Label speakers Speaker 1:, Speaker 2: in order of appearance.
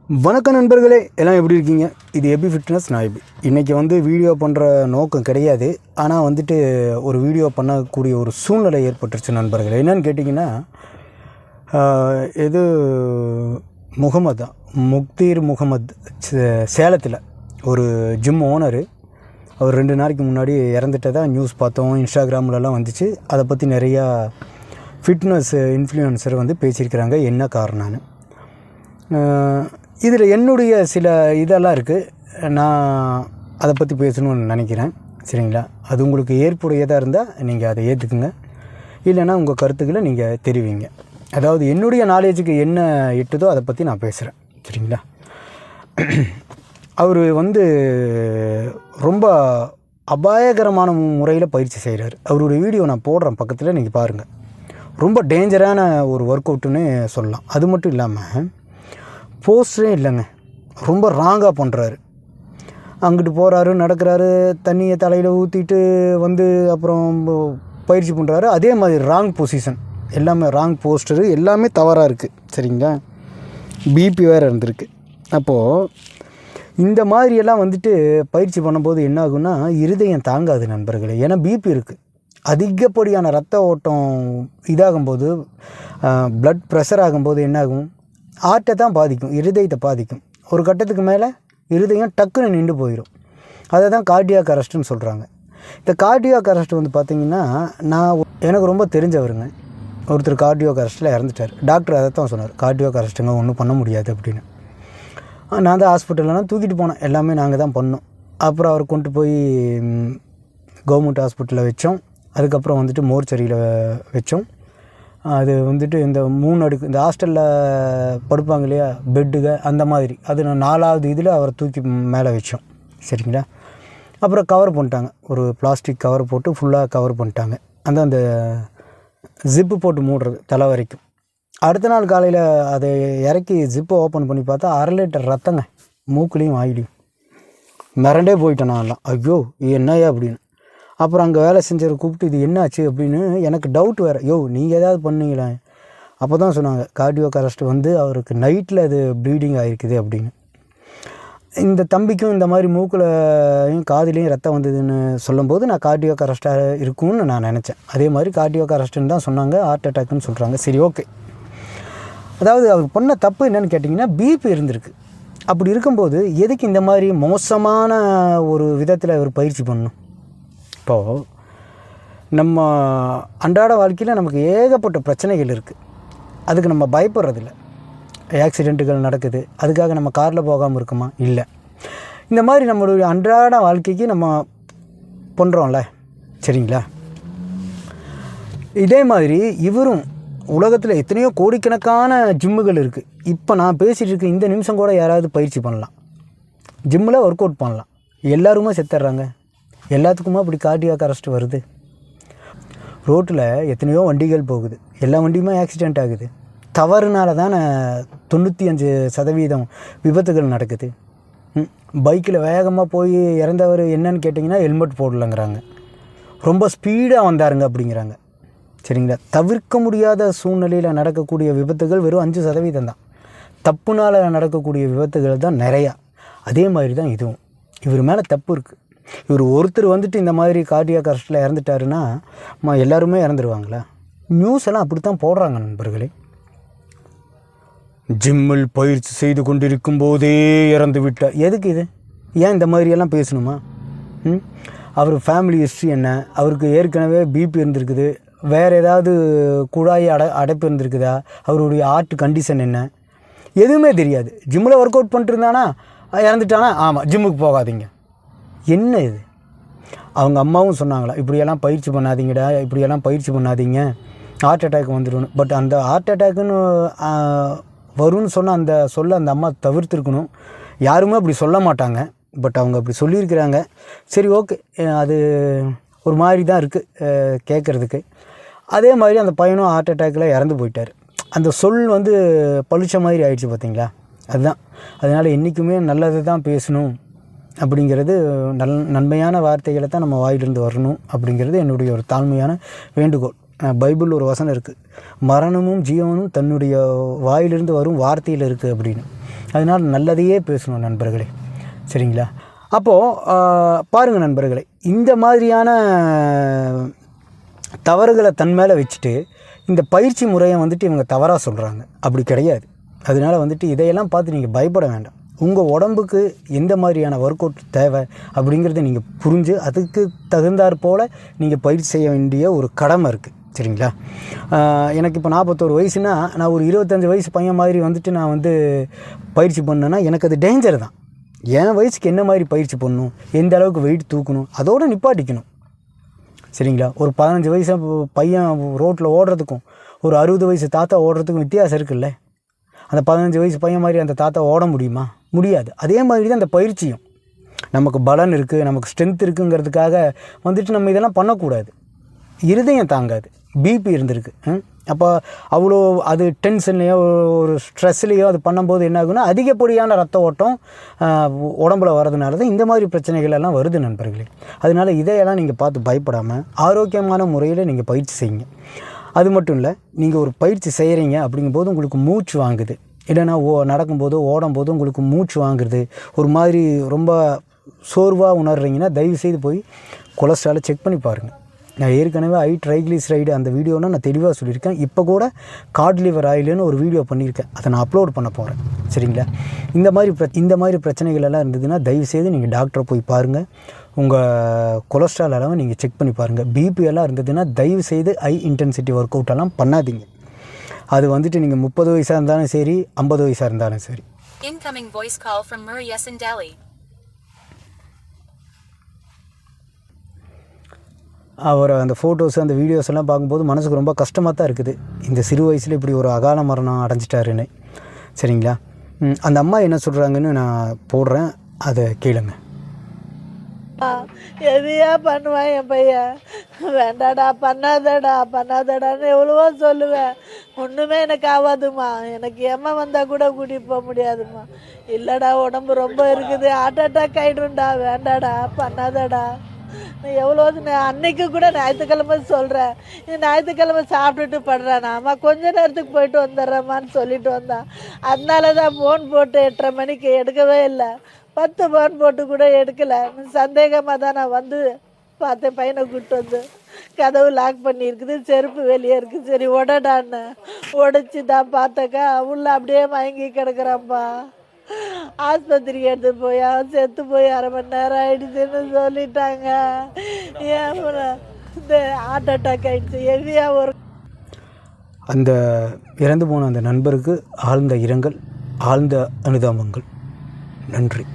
Speaker 1: வணக்கம் நண்பர்களே, எல்லாம் எப்படி இருக்கீங்க? இது எபி ஃபிட்னஸ். நான் எபி. இன்றைக்கி வீடியோ பண்ணுற நோக்கம் கிடையாது. ஆனால் ஒரு வீடியோ பண்ணக்கூடிய ஒரு சூழ்நிலை ஏற்பட்டுருச்சு நண்பர்களே. என்னென்னு கேட்டிங்கன்னா, இது முகமது தான், முக்தீர் முகமது, சேலத்தில் ஒரு ஜிம் ஓனரு. அவர் 2 நாளைக்கு முன்னாடி இறந்துட்டதாக நியூஸ் பார்த்தோம், இன்ஸ்டாகிராம்லலாம் வந்துச்சு. அதை பற்றி நிறையா ஃபிட்னஸ் இன்ஃப்ளூயன்சர் பேசியிருக்கிறாங்க. என்ன காரணம்னு இதில் என்னுடைய சில இதெல்லாம் இருக்குது. நான் அதை பற்றி பேசணும்னு நினைக்கிறேன். சரிங்களா? அது உங்களுக்கு ஏற்புடையதாக இருந்தால் நீங்கள் அதை ஏற்றுக்குங்க, இல்லைன்னா உங்கள் கருத்துக்களை நீங்கள் தெரிவிங்க. அதாவது என்னுடைய நாலேஜுக்கு என்ன எட்டுதோ அதை பற்றி நான் பேசுகிறேன். சரிங்களா? அவர் ரொம்ப அபாயகரமான முறையில் பயிற்சி செய்கிறார். அவருடைய வீடியோ நான் போடுறேன், பக்கத்தில் நீங்கள் பாருங்கள். ரொம்ப டேஞ்சரான ஒரு ஒர்க் அவுட்டுன்னு சொல்லலாம். அது மட்டும் இல்லாமல் போஸ்டரே இல்லைங்க, ரொம்ப ராங்காக பண்ணுறாரு. அங்கிட்டு போகிறாரு, நடக்கிறாரு, தண்ணியை தலையில் ஊற்றிட்டு அப்புறம் பயிற்சி பண்ணுறாரு. அதே மாதிரி ராங் பொசிஷன், எல்லாமே ராங் போஸ்டரு, எல்லாமே தவறாக இருக்குது. சரிங்களா? பிபி வேறு இருந்திருக்கு. அப்போது இந்த மாதிரியெல்லாம் பயிற்சி பண்ணும்போது என்ன ஆகுன்னா, இருதயம் தாங்காது நண்பர்களே. ஏன்னா பிபி இருக்குது. அதிகப்படியான ரத்த ஓட்டம் இதாகும்போது, ப்ளட் ப்ரெஷர் ஆகும்போது என்னாகும், ஹார்ட்டை தான் பாதிக்கும், இருதயத்தை பாதிக்கும். ஒரு கட்டத்துக்கு மேலே இருதயம் டக்குன்னு நின்று போயிடும். அதை தான் கார்டியாக் அரெஸ்ட்டுன்னு சொல்கிறாங்க. இந்த கார்டியாக் அரெஸ்ட் பார்த்திங்கன்னா, எனக்கு ரொம்ப தெரிஞ்சவருங்க ஒருத்தர் கார்டியாக் அரெஸ்ட்டில் இறந்துட்டார். டாக்டர் அதை தான் சொன்னார், கார்டியாக் அரெஸ்ட்டுங்க ஒன்றும் பண்ண முடியாது அப்படின்னு. நான் தான் ஹாஸ்பிட்டல்லாம் தூக்கிட்டு போனேன், எல்லாமே நாங்கள் தான் பண்ணோம். அப்புறம் அவர் கொண்டு போய் கவர்மெண்ட் ஹாஸ்பிட்டலில் வச்சோம். அதுக்கப்புறம் மோர்ச்சரியில் வச்சோம். அது இந்த 3 அடுக்கு, இந்த ஹாஸ்டலில் படுப்பாங்க இல்லையா, பெட்டுக, அந்த மாதிரி. அது நான் 4வது இதில் அவரை தூக்கி மேலே வச்சோம். சரிங்களா? அப்புறம் கவர் பண்ணிட்டாங்க, ஒரு பிளாஸ்டிக் கவர் போட்டு ஃபுல்லாக கவர் பண்ணிட்டாங்க. அந்த ஜிப்பு போட்டு மூடுறது தலை வரைக்கும். அடுத்த நாள் காலையில் அதை இறக்கி ஜிப்பை ஓப்பன் பண்ணி பார்த்தா 1/2 லிட்டர் ரத்தங்க, மூக்குலேயும் வாயிலையும். மிரண்டே போயிட்டேன் நான் எல்லாம். ஐயோ என்னையா அப்படின்னு. அப்புறம் அங்கே வேலை செஞ்சவரை கூப்பிட்டு, இது என்னாச்சு அப்படின்னு எனக்கு டவுட் வேறு. நீங்கள் ஏதாவது பண்ணீங்களா? அப்போ தான் சொன்னாங்க, கார்டியாக் அரெஸ்ட் அவருக்கு நைட்டில் அது ப்ளீடிங் ஆகிருக்குது அப்படின்னு. இந்த தம்பிக்கும் இந்த மாதிரி மூக்கிலையும் காதிலையும் ரத்தம் வந்ததுன்னு சொல்லும்போது நான் கார்டியாக் அரெஸ்ட்டாக இருக்கும்னு நான் நினச்சேன். அதே மாதிரி கார்டியாக் அரெஸ்ட்டுன்னு தான் சொன்னாங்க, ஹார்ட் அட்டாக்குன்னு சொல்கிறாங்க. சரி, ஓகே. அதாவது அவர் பண்ண தப்பு என்னென்னு கேட்டிங்கன்னா, பிபி இருந்திருக்கு. அப்படி இருக்கும்போது எதுக்கு இந்த மாதிரி மோசமான ஒரு விதத்தில் அவர் பயிற்சி பண்ணணும்? இப்போது நம்ம அன்றாட வாழ்க்கையில் நமக்கு ஏகப்பட்ட பிரச்சனைகள் இருக்குது. அதுக்கு நம்ம பயப்படுறதில்ல. ஆக்சிடெண்ட்டுகள் நடக்குது, அதுக்காக நம்ம காரில் போகாமல் இருக்குமா? இல்லை. இந்த மாதிரி நம்மளுடைய அன்றாட வாழ்க்கைக்கு நம்ம பண்ணுறோம்ல. சரிங்களா? இதே மாதிரி இவரும் உலகத்தில் எத்தனையோ கோடிக்கணக்கான ஜிம்முகள் இருக்குது. இப்போ நான் பேசிகிட்டு இருக்க இந்த நிமிஷம் கூட யாராவது பயிற்சி பண்ணலாம், ஜிம்மில் ஒர்க் அவுட் பண்ணலாம். எல்லாருமே செத்துடுறாங்க. எல்லாத்துக்குமா இப்படி கார்டியாக் அரெஸ்ட் வருது? ரோட்டில் எத்தனையோ வண்டிகள் போகுது, எல்லா வண்டியுமே ஆக்சிடெண்ட் ஆகுது. தவறுனால தான் 95% விபத்துகள் நடக்குது. பைக்கில் வேகமாக போய் இறந்தவர் என்னன்னு கேட்டிங்கன்னா, ஹெல்மெட் போடலைங்கிறாங்க. ரொம்ப ஸ்பீடாக வந்தாருங்க அப்படிங்கிறாங்க. சரிங்களா? தவிர்க்க முடியாத சூழ்நிலையில் நடக்கக்கூடிய விபத்துகள் வெறும் 5% தான். தப்புனால் நடக்கக்கூடிய விபத்துகள் தான் நிறையா. அதே மாதிரி தான் இதுவும். இவர் மேலே தப்பு இருக்குது. இவர் ஒருத்தர் இந்த மாதிரி கார்டியாக் அரெஸ்ட்டில் இறந்துட்டாருன்னா எல்லாருமே இறந்துருவாங்களா? நியூஸ் எல்லாம் அப்படி தான் போடுறாங்க நண்பர்களே. ஜிம்மில் பயிற்சி செய்து கொண்டிருக்கும் போதே இறந்து விட்டார். எதுக்கு இது? ஏன் இந்த மாதிரியெல்லாம் பேசணுமா? அவர் ஃபேமிலி ஹிஸ்ட்ரி என்ன? அவருக்கு ஏற்கனவே பிபி இருந்திருக்குது, வேறு ஏதாவது குழாய் அடைப்பு இருந்திருக்குதா? அவருடைய ஹார்ட் கண்டிஷன் என்ன? எதுவுமே தெரியாது. ஜிம்மில் ஒர்க் அவுட் பண்ணிட்டு இருந்தானா இறந்துட்டானா, ஆமாம் ஜிம்முக்கு போகாதீங்க. என்ன இது? அவங்க அம்மாவும் சொன்னாங்களா, இப்படியெல்லாம் பயிற்சி பண்ணாதீங்கடா, இப்படியெல்லாம் பயிற்சி பண்ணாதீங்க, ஹார்ட் அட்டாக் வந்துடும். பட் அந்த ஹார்ட் அட்டாக்குன்னு வரும்னு சொன்ன அந்த அம்மா தவிர்த்துருக்கணும். யாருமே அப்படி சொல்ல மாட்டாங்க. பட் அவங்க அப்படி சொல்லியிருக்கிறாங்க. சரி, ஓகே. அது ஒரு மாதிரி தான் இருக்குது கேட்குறதுக்கு. அதே மாதிரி அந்த பையனும் ஹார்ட் அட்டாக்கில் இறந்து போயிட்டார். அந்த சொல் பளிச்ச மாதிரி ஆயிடுச்சு பார்த்தீங்களா? அதுதான். அதனால் என்றைக்குமே நல்லது தான் பேசணும் அப்படிங்கிறது, நன்மையான வார்த்தைகளை தான் நம்ம வாயிலிருந்து வரணும் அப்படிங்கிறது என்னுடைய ஒரு தாழ்மையான வேண்டுகோள். பைபிள் ஒரு வசனம் இருக்குது, மரணமும் ஜீவனும் தன்னுடைய வாயிலிருந்து வரும் வார்த்தையில் இருக்குது அப்படின்னு. அதனால் நல்லதையே பேசணும் நண்பர்களே, சரிங்களா? அப்போது பாருங்கள் நண்பர்களே, இந்த மாதிரியான தவறுகளை தன் மேலே வச்சுட்டு இந்த பயிற்சி முறையை வந்துட்டு இவங்க தவறாக சொல்கிறாங்க. அப்படி கிடையாது. அதனால் வந்துட்டு இதையெல்லாம் பார்த்து நீங்கள் பயப்பட வேண்டாம். உங்கள் உடம்புக்கு எந்த மாதிரியான ஒர்க் அவுட் தேவை அப்படிங்கிறத நீங்கள் புரிஞ்சு அதுக்கு தகுந்தாற் போல் நீங்கள் பயிற்சி செய்ய வேண்டிய ஒரு கடமை இருக்குது, சரிங்களா? எனக்கு இப்போ 41 வயசுனா நான் ஒரு 25 வயசு பையன் மாதிரி வந்துட்டு நான் வந்து பயிற்சி பண்ணேன்னா எனக்கு அது டேஞ்சர் தான். என் வயசுக்கு என்ன மாதிரி பயிற்சி பண்ணணும், எந்த அளவுக்கு வெயிட் தூக்கணும், அதோடு நிப்பாட்டிக்கணும், சரிங்களா? ஒரு 15 வயசு பையன் ரோட்டில் ஓடுறதுக்கும் ஒரு 60 வயசு தாத்தா ஓடுறதுக்கும் வித்தியாசம் இருக்குல்ல. அந்த 15 வயசு பையன் மாதிரி அந்த தாத்தா ஓட முடியுமா? முடியாது. அதே மாதிரி தான் அந்த பயிற்சியும். நமக்கு பலன் இருக்குது, நமக்கு ஸ்ட்ரென்த் இருக்குங்கிறதுக்காக வந்துட்டு நம்ம இதெல்லாம் பண்ணக்கூடாது. இருதயம் தாங்காது, பிபி இருந்திருக்கு. அப்போ அவ்வளோ அது டென்ஷன்லேயோ ஒரு ஸ்ட்ரெஸ்லேயோ அது பண்ணும்போது என்ன ஆகுன்னா அதிகப்படியான ரத்த ஓட்டம் உடம்புல வர்றதுனால தான் இந்த மாதிரி பிரச்சனைகள் எல்லாம் வருது நண்பர்களே. அதனால் இதையெல்லாம் நீங்கள் பார்த்து பயப்படாமல் ஆரோக்கியமான முறையில் நீங்கள் பயிற்சி செய்யுங்க. அது மட்டும் இல்லை, நீங்கள் ஒரு பயிற்சி செய்கிறீங்க அப்படிங்கும்போது உங்களுக்கு மூச்சு வாங்குது, இல்லைன்னா நடக்கும்போதோ ஓடும்போதோ உங்களுக்கு மூச்சு வாங்குறது, ஒரு மாதிரி ரொம்ப சோர்வாக உணர்றீங்கன்னா தயவுசெய்து போய் கொலஸ்ட்ராலை செக் பண்ணி பாருங்கள். நான் ஏற்கனவே ட்ரைக்ளிசரைடு அந்த வீடியோனால் நான் தெளிவாக சொல்லியிருக்கேன். இப்போ கூட காட் லிவர் ஆயிலுன்னு ஒரு வீடியோ பண்ணியிருக்கேன், அதை நான் அப்லோட் பண்ண போகிறேன், சரிங்களா? இந்த மாதிரி பிரச்சனைகள் எல்லாம் இருந்ததுன்னா தயவுசெய்து நீங்கள் டாக்டரை போய் பாருங்கள். உங்கள் கொலஸ்ட்ரால் அளவை நீங்கள் செக் பண்ணி பாருங்கள். பிபி எல்லாம் இருந்ததுன்னா தயவுசெய்து ஹை இன்டென்சிட்டி ஒர்க் அவுட் எல்லாம் பண்ணாதீங்க. அது வந்துட்டு நீங்கள் 30 வயசாக இருந்தாலும் சரி, 50 வயசாக இருந்தாலும் சரி.
Speaker 2: Incoming voice call from Murray in Delhi.
Speaker 1: அவரை அந்த ஃபோட்டோஸ் அந்த வீடியோஸ் எல்லாம் பார்க்கும்போது மனசுக்கு ரொம்ப கஷ்டமாக தான் இருக்குது. இந்த சிறு வயசில் இப்படி ஒரு அகால மரணம் அடைஞ்சிட்டாருன்னு, சரிங்களா? அந்த அம்மா என்ன சொல்கிறாங்கன்னு நான் போடுறேன், அதை கேளுங்க.
Speaker 3: எதையா பண்ணுவான் என் பையன், வேண்டாடா பண்ணாதடான்னு எவ்வளவோ சொல்லுவேன். ஒன்றுமே எனக்கு ஆகாதுமா. எனக்கு எம்மா வந்தால் கூட கூட்டிகிட்டு போக முடியாதுமா. இல்லைடா உடம்பு ரொம்ப இருக்குது, ஹார்ட் அட்டாக் ஆகிடும்டா, வேண்டாடா பண்ணாதடா. எவ்வளோ அன்னைக்கு கூட ஞாயிற்றுக்கிழமை சொல்கிறேன், ஞாயிற்றுக்கிழமை சாப்பிட்டுட்டு படுறானா, அம்மா கொஞ்ச நேரத்துக்கு போயிட்டு வந்துடுறேம்மான்னு சொல்லிட்டு வந்தான். அதனால தான் ஃபோன் போட்டு 8:30 மணிக்கு எடுக்கவே இல்லை. 10 ஃபோன் போட்டு கூட எடுக்கலை. சந்தேகமாக தான் நான் வந்து பார்த்தேன். பையனை கூப்பிட்டு வந்து கதவு லாக் பண்ணியிருக்குது, செருப்பு வெளியே இருக்குது. சரி உடடான்னு உடைச்சி தான் பார்த்தாக்கா உள்ள அப்படியே மயங்கி கிடக்குறான்ப்பா. ஆஸ்பத்திரிக்கு எடுத்து போய் அவன் செத்து போய் 1/2 மணி நேரம் ஆயிடுச்சுன்னு சொல்லிட்டாங்க. ஏன் இந்த ஹார்ட் அட்டாக் ஆயிடுச்சு, ஹெவியாக ஒரு.
Speaker 1: அந்த இறந்து போன அந்த நண்பருக்கு ஆழ்ந்த இரங்கல், ஆழ்ந்த அனுதாபங்கள். நன்றி.